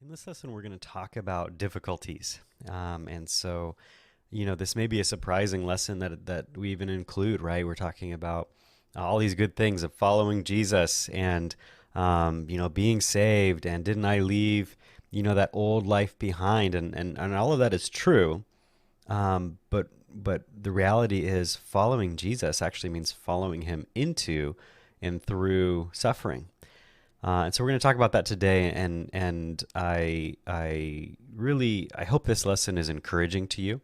In this lesson, we're going to talk about difficulties. This may be a surprising lesson that we even include, right? We're talking about all these good things of following Jesus and, being saved. And didn't I leave, that old life behind? And all of that is true. But the reality is following Jesus actually means following him into and through suffering. And so we're going to talk about that today, and I hope this lesson is encouraging to you.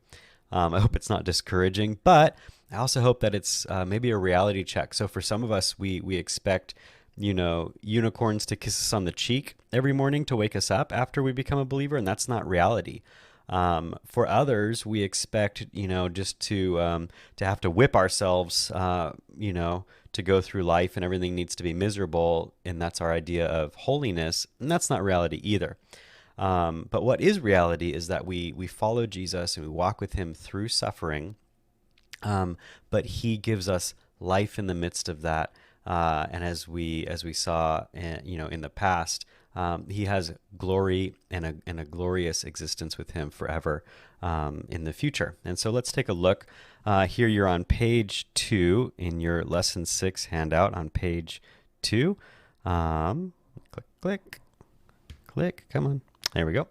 I hope it's not discouraging, but I also hope that it's maybe a reality check. So for some of us, we expect unicorns to kiss us on the cheek every morning to wake us up after we become a believer, and that's not reality. For others, we expect just to have to whip ourselves, to go through life and everything needs to be miserable, and that's our idea of holiness, and that's not reality either. But what is reality is that we follow Jesus and we walk with him through suffering, but he gives us life in the midst of that. And as we saw, in the past, he has glory and a glorious existence with him forever in the future. And so let's take a look. Here you're on page 2 in your lesson 6 handout on page 2. Click, come on. There we go.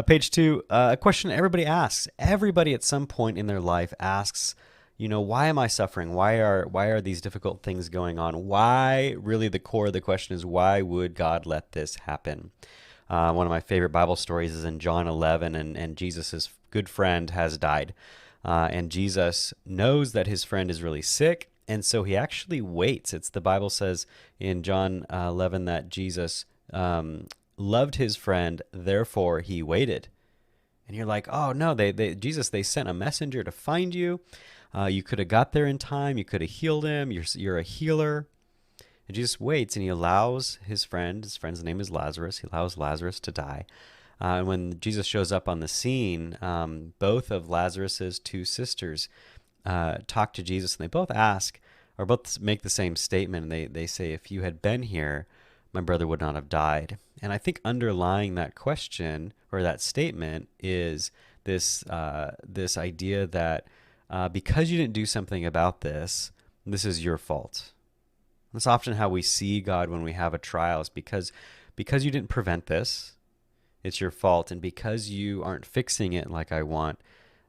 Page 2, a question everybody asks. Everybody at some point in their life asks, why am I suffering? Why are these difficult things going on? Why, really the core of the question is, why would God let this happen? One of my favorite Bible stories is in John 11, and Jesus' good friend has died. And Jesus knows that his friend is really sick, and so he actually waits. The Bible says in John 11 that Jesus loved his friend, therefore he waited. And you're like, oh no, Jesus, they sent a messenger to find you. You could have got there in time. You could have healed him. You're a healer. And Jesus waits, and he allows his friend's name is Lazarus. He allows Lazarus to die. And when Jesus shows up on the scene, both of Lazarus's two sisters talk to Jesus, and they both make the same statement. And they say, if you had been here, my brother would not have died. And I think underlying that question or that statement is this idea that because you didn't do something about this is your fault. That's often how we see God when we have a trial, is because you didn't prevent this, it's your fault. And because you aren't fixing it like I want,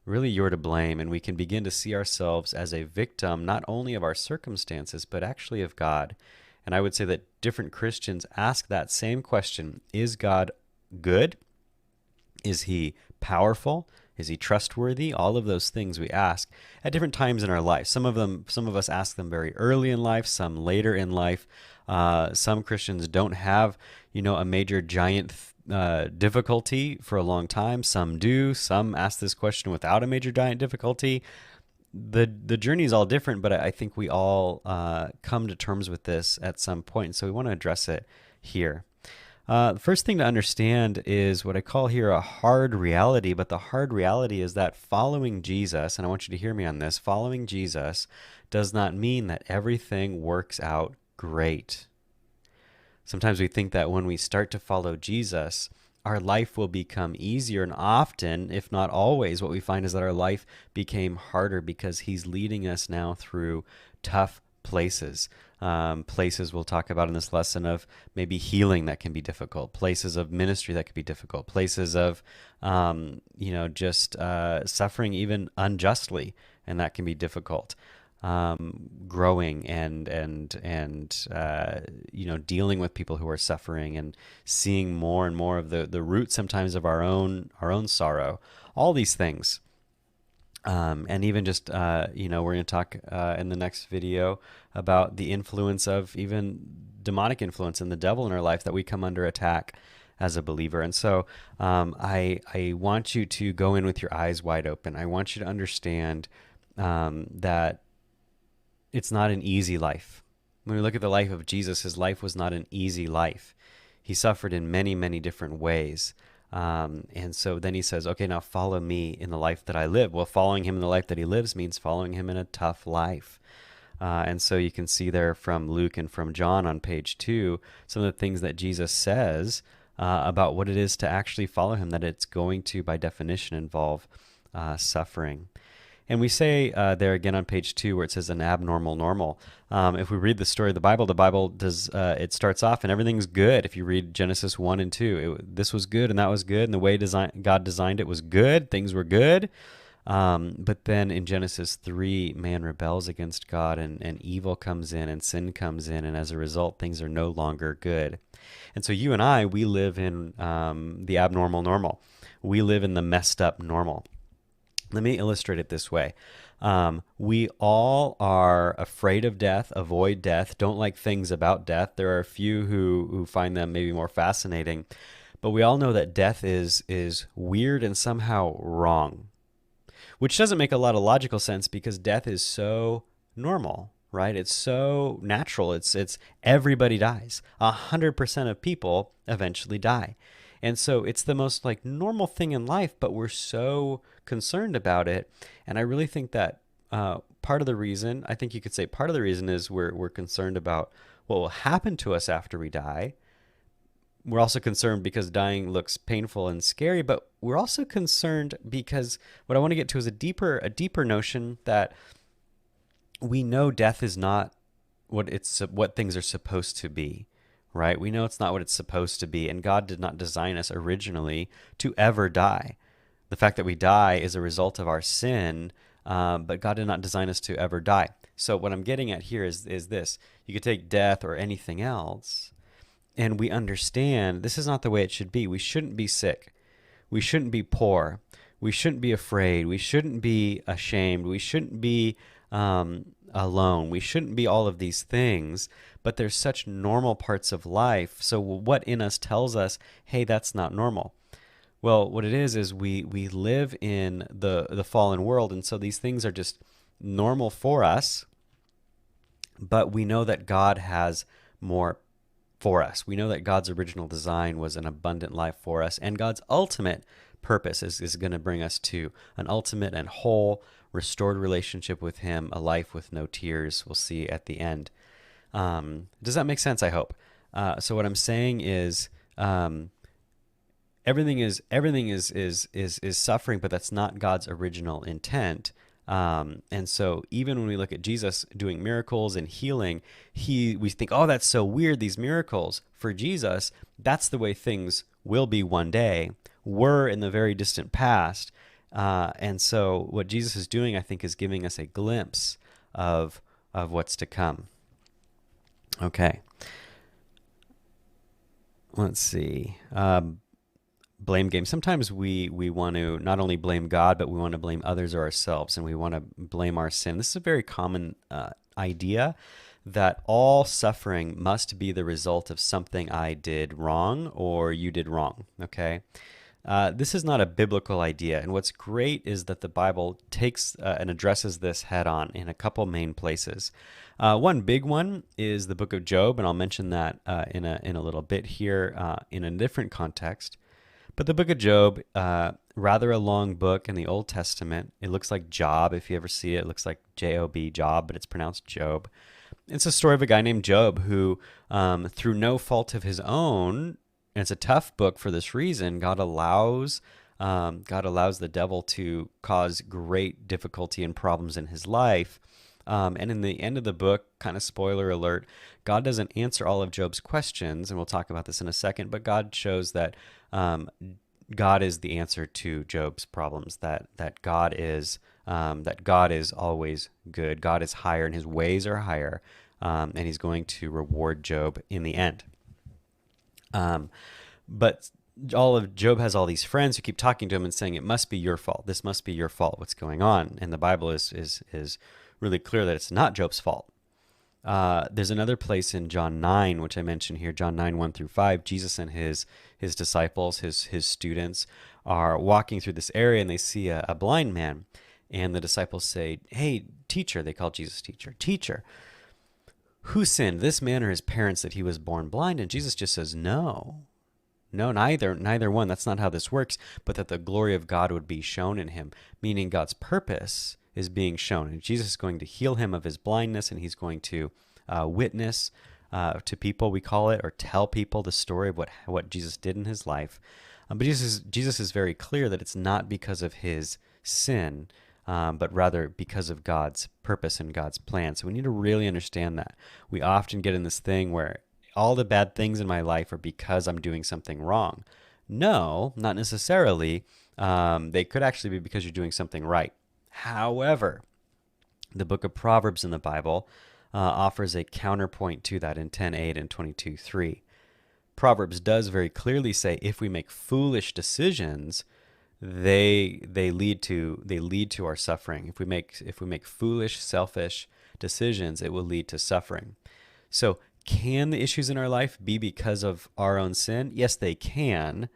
really you're to blame. And we can begin to see ourselves as a victim, not only of our circumstances, but actually of God. And I would say that different Christians ask that same question. Is God good? Is he powerful? Is he trustworthy? All of those things we ask at different times in our life. Some of us ask them very early in life, some later in life. Some Christians don't have, a major giant difficulty for a long time. Some do. Some ask this question without a major giant difficulty. The journey is all different, but I think we all come to terms with this at some point. So we want to address it here. The first thing to understand is what I call here a hard reality, but the hard reality is that following Jesus, and I want you to hear me on this, following Jesus does not mean that everything works out great. Sometimes we think that when we start to follow Jesus, our life will become easier, and often, if not always, what we find is that our life became harder because he's leading us now through tough places. Places we'll talk about in this lesson of maybe healing that can be difficult, places of ministry that can be difficult, places of, suffering even unjustly, and that can be difficult. Growing and dealing with people who are suffering and seeing more and more of the root sometimes of our own sorrow, all these things. And even just, we're going to talk in the next video about the influence of even demonic influence and the devil in our life, that we come under attack as a believer. And so I want you to go in with your eyes wide open. I want you to understand that it's not an easy life. When we look at the life of Jesus, his life was not an easy life. He suffered in many, many different ways. And so then he says, okay, now follow me in the life that I live. Well, following him in the life that he lives means following him in a tough life. And so you can see there from Luke and from John on page 2, some of the things that Jesus says about what it is to actually follow him, that it's going to, by definition, involve suffering. And we say there again on page 2 where it says an abnormal normal. If we read the story of the Bible does it starts off and everything's good. If you read Genesis 1 and 2, this was good and that was good, and the way God designed it was good. Things were good. But then in Genesis 3, man rebels against God, and evil comes in and sin comes in, and as a result, things are no longer good. And so you and I, we live in the abnormal normal. We live in the messed up normal. Let me illustrate it this way. We all are afraid of death, avoid death, don't like things about death. There are a few who find them maybe more fascinating. But we all know that death is weird and somehow wrong, which doesn't make a lot of logical sense because death is so normal, right? It's so natural. It's everybody dies. 100% of people eventually die. And so it's the most like normal thing in life, but we're so concerned about it. And I really think that part of the reason, I think you could say part of the reason is we're concerned about what will happen to us after we die. We're also concerned because dying looks painful and scary, but we're also concerned because what I want to get to is a deeper notion that we know death is not what things are supposed to be. Right? We know it's not what it's supposed to be, and God did not design us originally to ever die. The fact that we die is a result of our sin, but God did not design us to ever die. So what I'm getting at here is this. You could take death or anything else, and we understand this is not the way it should be. We shouldn't be sick. We shouldn't be poor. We shouldn't be afraid. We shouldn't be ashamed. We shouldn't be alone. We shouldn't be all of these things, but there's such normal parts of life. So what in us tells us, hey, that's not normal? Well, what it is we live in the fallen world, and so these things are just normal for us, but we know that God has more for us. We know that God's original design was an abundant life for us, and God's ultimate purpose is going to bring us to an ultimate and whole restored relationship with him, a life with no tears. We'll see at the end. Does that make sense? I hope. So what I'm saying is, everything is suffering, but that's not God's original intent. And so even when we look at Jesus doing miracles and healing, we think, oh, that's so weird, these miracles. For Jesus, that's the way things will be one day, were in the very distant past. And so what Jesus is doing, I think, is giving us a glimpse of what's to come. Okay. Let's see. Blame game. Sometimes we want to not only blame God, but we want to blame others or ourselves, and we want to blame our sin. This is a very common idea that all suffering must be the result of something I did wrong or you did wrong, okay? This is not a biblical idea, and what's great is that the Bible takes and addresses this head on in a couple main places. One big one is the book of Job, and I'll mention that in a little bit here in a different context. But the book of Job, rather a long book in the Old Testament. It looks like Job. If you ever see it, it looks like J-O-B, Job, but it's pronounced Job. It's a story of a guy named Job who, through no fault of his own, and it's a tough book for this reason, God allows the devil to cause great difficulty and problems in his life. And in the end of the book, kind of spoiler alert, God doesn't answer all of Job's questions, and we'll talk about this in a second, but God shows that God is the answer to Job's problems, that God is always good. God is higher, and his ways are higher, and he's going to reward Job in the end. But Job has all these friends who keep talking to him and saying, it must be your fault. This must be your fault. What's going on? And the Bible is really clear that it's not Job's fault. There's another place in John 9, which I mentioned here, John 9, 1-5. Jesus and his disciples, his students, are walking through this area, and they see a blind man. And the disciples say, hey, teacher, they call Jesus teacher, who sinned, this man or his parents, that he was born blind? And Jesus just says, no, neither one. That's not how this works, but that the glory of God would be shown in him, meaning God's purpose is being shown. And Jesus is going to heal him of his blindness, and he's going to witness to people, we call it, or tell people the story of what Jesus did in his life. But Jesus is very clear that it's not because of his sin, but rather because of God's purpose and God's plan. So we need to really understand that. We often get in this thing where all the bad things in my life are because I'm doing something wrong. No, not necessarily. They could actually be because you're doing something right. However, the book of Proverbs in the Bible offers a counterpoint to that in 10:8 and 22:3. Proverbs does very clearly say if we make foolish decisions, they lead to our suffering. If we make foolish, selfish decisions, it will lead to suffering. So can the issues in our life be because of our own sin? Yes, they can.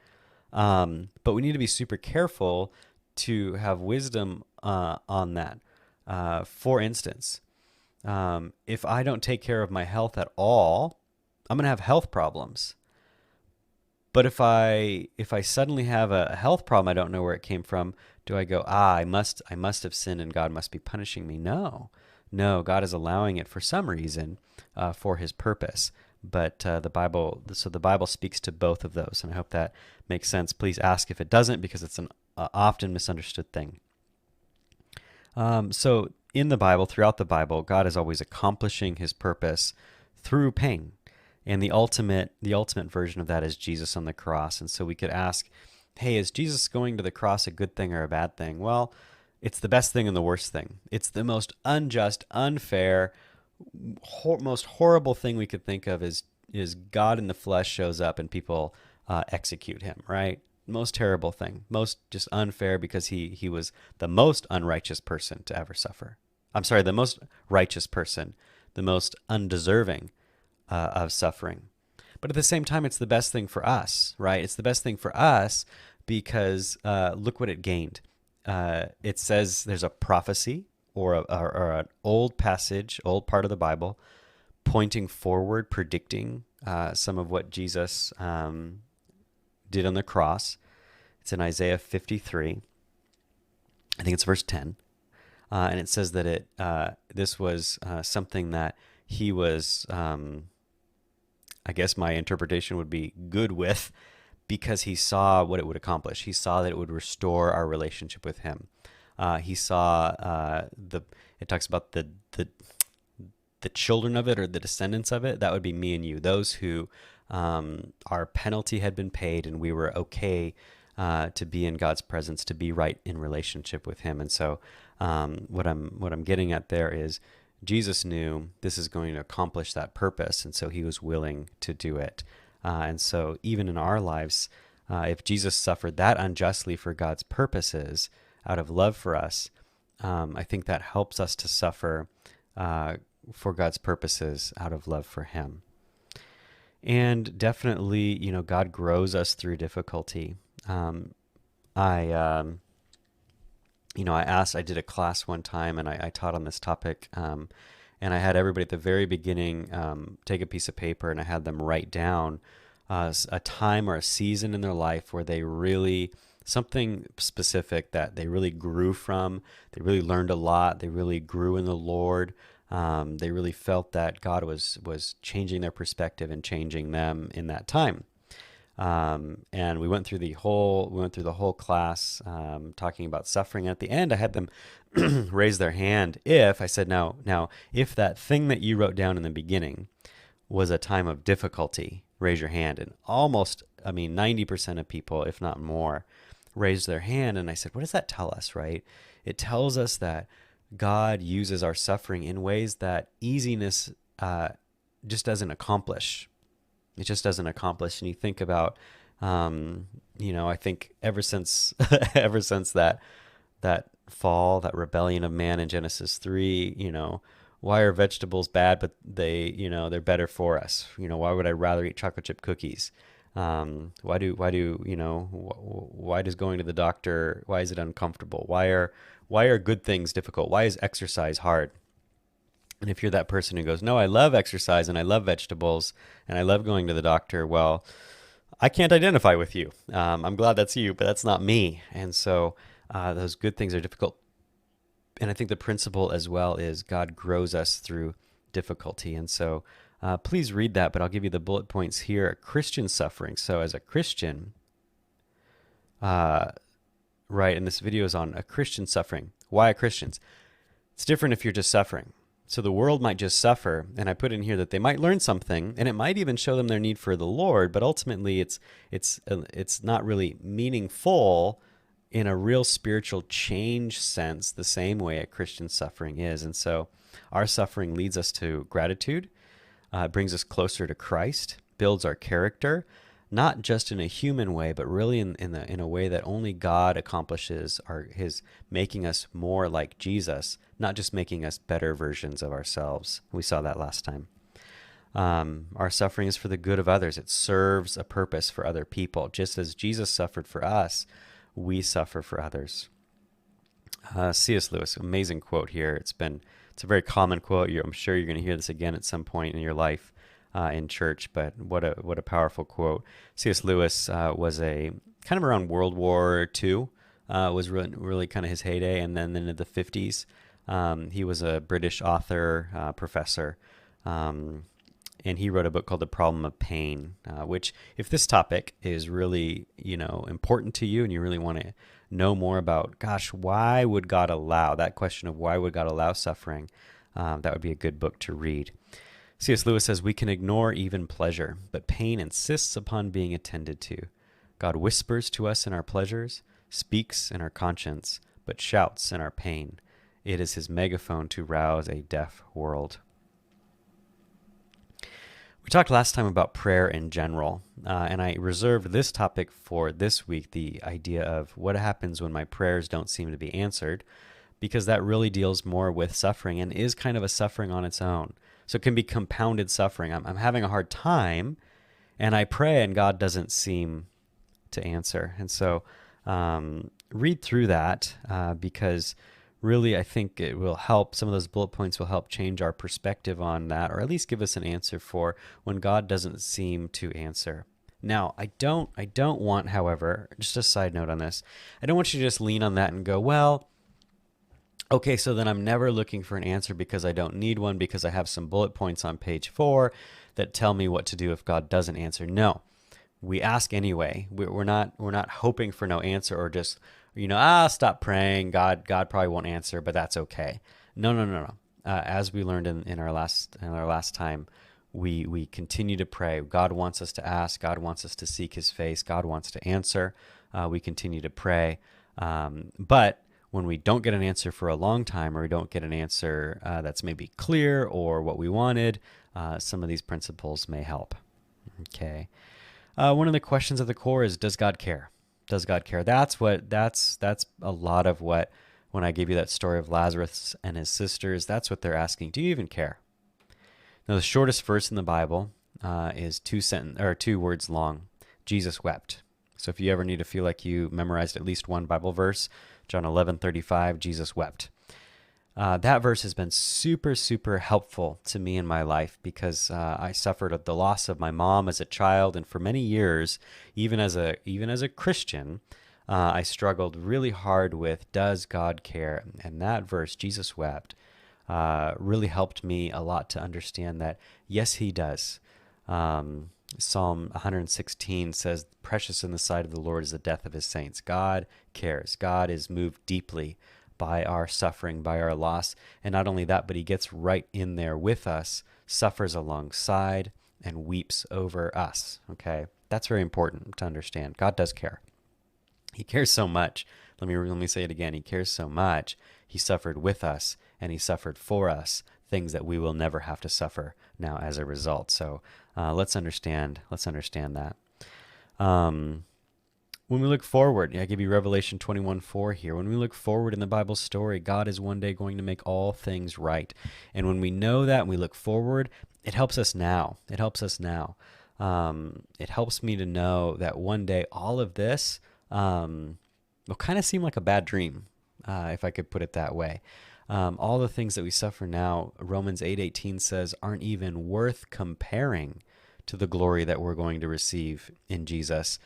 But we need to be super careful to have wisdom on that. For instance, if I don't take care of my health at all, I'm going to have health problems. But if I suddenly have a health problem, I don't know where it came from. Do I go, I must have sinned and God must be punishing me? No, God is allowing it for some reason, for his purpose. But the Bible speaks to both of those, and I hope that makes sense. Please ask if it doesn't, because it's an often misunderstood thing. So in the Bible, throughout the Bible, God is always accomplishing his purpose through pain. And the ultimate version of that is Jesus on the cross. And so we could ask, hey, is Jesus going to the cross a good thing or a bad thing? Well, it's the best thing and the worst thing. It's the most unjust, unfair, most horrible thing we could think of is God in the flesh shows up and people execute him, right? Most terrible thing, most just unfair, because he was the most unrighteous person to ever suffer. I'm sorry, the most righteous person, the most undeserving of suffering. But at the same time, it's the best thing for us, right? It's the best thing for us because look what it gained. It says there's a prophecy or an old passage, old part of the Bible, pointing forward, predicting some of what Jesus did on the cross. It's in Isaiah 53. I think it's verse 10. And it says that this was something that he was, I guess my interpretation would be good with, because he saw what it would accomplish. He saw that it would restore our relationship with him. He saw it talks about the children of it, or the descendants of it. That would be me and you, those who our penalty had been paid and we were okay to be in God's presence, to be right in relationship with him. And so what I'm getting at there is Jesus knew this is going to accomplish that purpose, and so he was willing to do it. And so even in our lives, if Jesus suffered that unjustly for God's purposes out of love for us, I think that helps us to suffer for God's purposes out of love for him. And definitely, God grows us through difficulty. I did a class one time and I taught on this topic, and I had everybody at the very beginning take a piece of paper, and I had them write down a time or a season in their life where they really, something specific that they really grew from. They really learned a lot. They really grew in the Lord. They really felt that God was changing their perspective and changing them in that time. And we went through the whole class, talking about suffering. At the end, I had them raise their hand. I said, now, if that thing that you wrote down in the beginning was a time of difficulty, raise your hand. And 90% of people, if not more, raised their hand. And I said, what does that tell us, right? It tells us that God uses our suffering in ways that easiness just doesn't accomplish. It just doesn't accomplish. And you think about, I think ever since that fall, that rebellion of man in Genesis 3, why are vegetables bad, but they're better for us? Why would I rather eat chocolate chip cookies? Why does going to the doctor, why is it uncomfortable? Why are good things difficult? Why is exercise hard? And if you're that person who goes, no, I love exercise and I love vegetables and I love going to the doctor, well, I can't identify with you. I'm glad that's you, but that's not me. And so those good things are difficult. And I think the principle as well is God grows us through difficulty. And so Please read that, but I'll give you the bullet points here. Christian suffering. So as a Christian, right, and this video is on a Christian suffering. Why Christians? It's different if you're just suffering. So the world might just suffer, and I put in here that they might learn something, and it might even show them their need for the Lord, but ultimately it's not really meaningful in a real spiritual change sense, the same way a Christian suffering is. And so our suffering leads us to gratitude, brings us closer to Christ, builds our character, not just in a human way, but really in a way that only God accomplishes, his making us more like Jesus, not just making us better versions of ourselves. We saw that last time. Our suffering is for the good of others. It serves a purpose for other people. Just as Jesus suffered for us, we suffer for others. C.S. Lewis, amazing quote here. It's a very common quote. I'm sure you're going to hear this again at some point in your life. In church, but what a powerful quote. C.S. Lewis was a kind of around World War II, was really kind of his heyday, and then in the 50s, he was a British author, professor, and he wrote a book called The Problem of Pain, which, if this topic is really important to you and you really want to know more about, gosh, why would God allow, that question of why would God allow suffering, that would be a good book to read. C.S. Lewis says, we can ignore even pleasure, but pain insists upon being attended to. God whispers to us in our pleasures, speaks in our conscience, but shouts in our pain. It is his megaphone to rouse a deaf world. We talked last time about prayer in general, and I reserved this topic for this week, the idea of what happens when my prayers don't seem to be answered, because that really deals more with suffering and is kind of a suffering on its own. So it can be compounded suffering. I'm having a hard time, and I pray, and God doesn't seem to answer. And so read through that because really I think it will help. Some of those bullet points will help change our perspective on that, or at least give us an answer for when God doesn't seem to answer. Now, I don't want, however, just a side note on this, I don't want you to just lean on that and go, well, okay, so then I'm never looking for an answer because I don't need one, because I have some bullet points on page 4 that tell me what to do if God doesn't answer. No, we ask anyway. We're not hoping for no answer, or just stop praying. God probably won't answer, but that's okay. No. As we learned in our last time, we continue to pray. God wants us to ask. God wants us to seek His face. God wants to answer. We continue to pray, but when we don't get an answer for a long time, or we don't get an answer that's maybe clear or what we wanted, some of these principles may help. Okay. One of the questions at the core is, does God care? Does God care? That's a lot of what, when I gave you that story of Lazarus and his sisters, that's what they're asking. Do you even care? Now, the shortest verse in the Bible is 2 words long. Jesus wept. So if you ever need to feel like you memorized at least one Bible verse, John 11:35, Jesus wept. That verse has been super, super helpful to me in my life, because I suffered the loss of my mom as a child, and for many years, even as a Christian, I struggled really hard with, does God care? And that verse, Jesus wept, really helped me a lot to understand that, yes, He does. Psalm 116 says, precious in the sight of the Lord is the death of His saints. God cares. God is moved deeply by our suffering, by our loss. And not only that, but He gets right in there with us, suffers alongside, and weeps over us. Okay, that's very important to understand. God does care. He cares so much. Let me say it again. He cares so much. He suffered with us, and He suffered for us, things that we will never have to suffer now as a result. So let's understand that. When we look forward, I give you Revelation 21:4 here. When we look forward in the Bible story, God is one day going to make all things right. And when we know that and we look forward, it helps us now. It helps us now. It helps me to know that one day all of this will kind of seem like a bad dream, if I could put it that way. All the things that we suffer now, Romans 8:18 says, aren't even worth comparing to the glory that we're going to receive in Jesus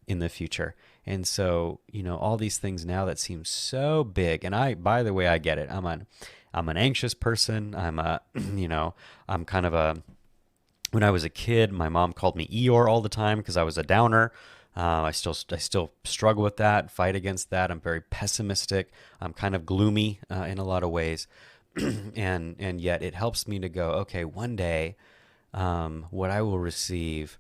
in the future. And so, all these things now that seem so big, and by the way, I get it. I'm an anxious person. I'm kind of a When I was a kid, my mom called me Eeyore all the time because I was a downer. I still struggle with that, fight against that. I'm very pessimistic. I'm kind of gloomy in a lot of ways, and yet it helps me to go, okay, one day, what I will receive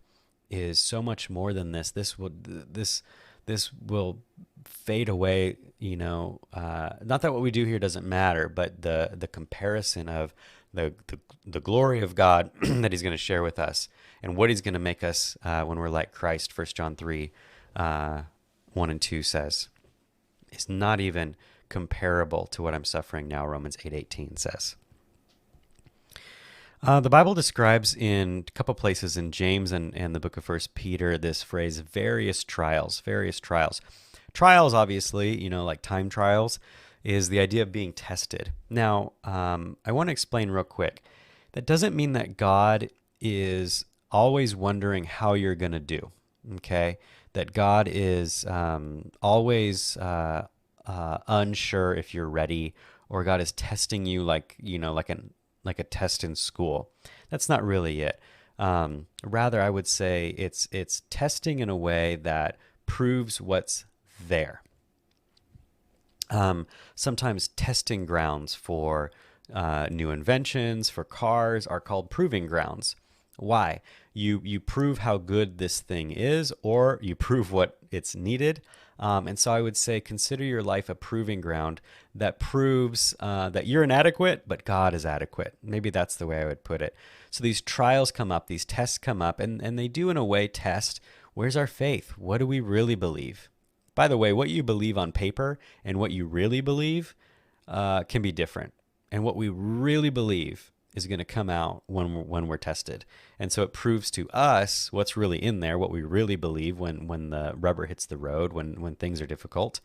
is so much more than this. This will fade away. Not that what we do here doesn't matter, but the comparison of the glory of God that He's going to share with us, and what He's going to make us when we're like Christ. 1 John 3, 1 and 2 says, is not even comparable to what I'm suffering now. Romans 8:18 says. The Bible describes in a couple places in James and the book of First Peter this phrase, various trials, various trials. Trials, obviously, like time trials, is the idea of being tested. Now, I want to explain real quick. That doesn't mean that God is always wondering how you're going to do, okay? That God is always unsure if you're ready, or God is testing you like a test in school. That's not really it. Rather, I would say it's testing in a way that proves what's there. Sometimes testing grounds for new inventions, for cars, are called proving grounds. Why? You prove how good this thing is, or you prove what it's needed. And so I would say consider your life a proving ground that proves that you're inadequate, but God is adequate. Maybe that's the way I would put it. So these trials come up, these tests come up, and they do in a way test, where's our faith? What do we really believe? By the way, what you believe on paper and what you really believe can be different. And what we really believe is going to come out when we're tested. And so it proves to us what's really in there, what we really believe when the rubber hits the road, when things are difficult.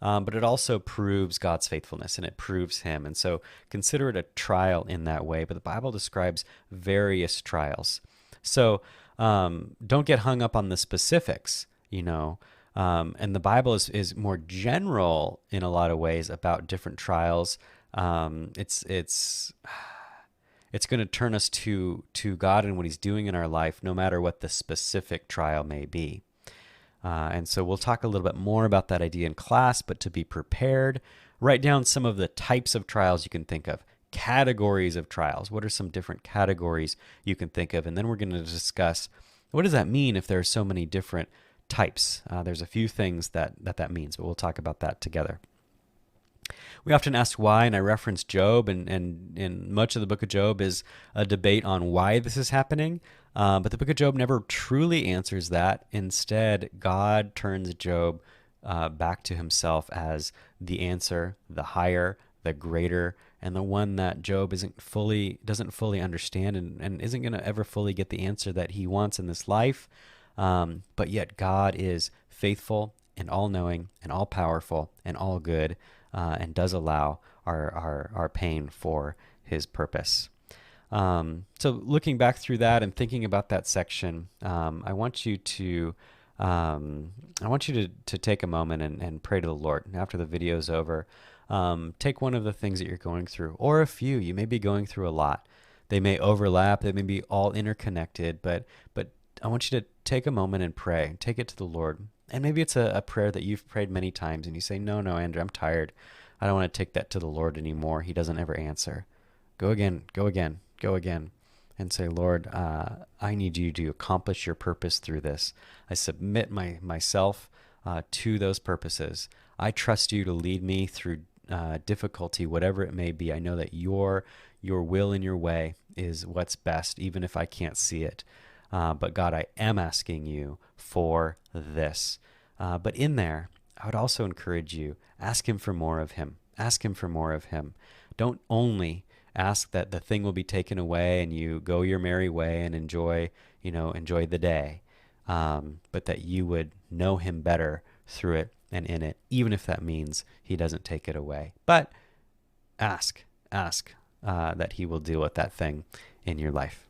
But it also proves God's faithfulness, and it proves Him. And so consider it a trial in that way. But the Bible describes various trials. So don't get hung up on the specifics, and the Bible is more general in a lot of ways about different trials. It's going to turn us to God and what He's doing in our life, no matter what the specific trial may be. And so we'll talk a little bit more about that idea in class, but to be prepared, write down some of the types of trials you can think of, categories of trials. What are some different categories you can think of? And then we're going to discuss, what does that mean if there are so many different types? There's a few things that means, but we'll talk about that together. We often ask why, and I reference Job, and much of the book of Job is a debate on why this is happening. But the book of Job never truly answers that. Instead, God turns Job back to Himself as the answer, the higher, the greater, and the one that Job doesn't fully understand and isn't going to ever fully get the answer that he wants in this life. But yet God is faithful and all-knowing and all-powerful and all good, and does allow our pain for His purpose. So looking back through that and thinking about that section, I want you to take a moment and pray to the Lord. And after the video is over, take one of the things that you're going through, or a few. You may be going through a lot. They may overlap. They may be all interconnected. But I want you to take a moment and pray. Take it to the Lord. And maybe it's a prayer that you've prayed many times, and you say, no, Andrew, I'm tired. I don't want to take that to the Lord anymore. He doesn't ever answer. Go again, and say, Lord, I need you to accomplish your purpose through this. I submit myself to those purposes. I trust you to lead me through difficulty, whatever it may be. I know that your will and your way is what's best, even if I can't see it. But God, I am asking you for this. But in there, I would also encourage you, ask Him for more of Him. Ask Him for more of Him. Don't only ask that the thing will be taken away and you go your merry way and enjoy the day, but that you would know Him better through it and in it, even if that means He doesn't take it away. But ask that He will deal with that thing in your life.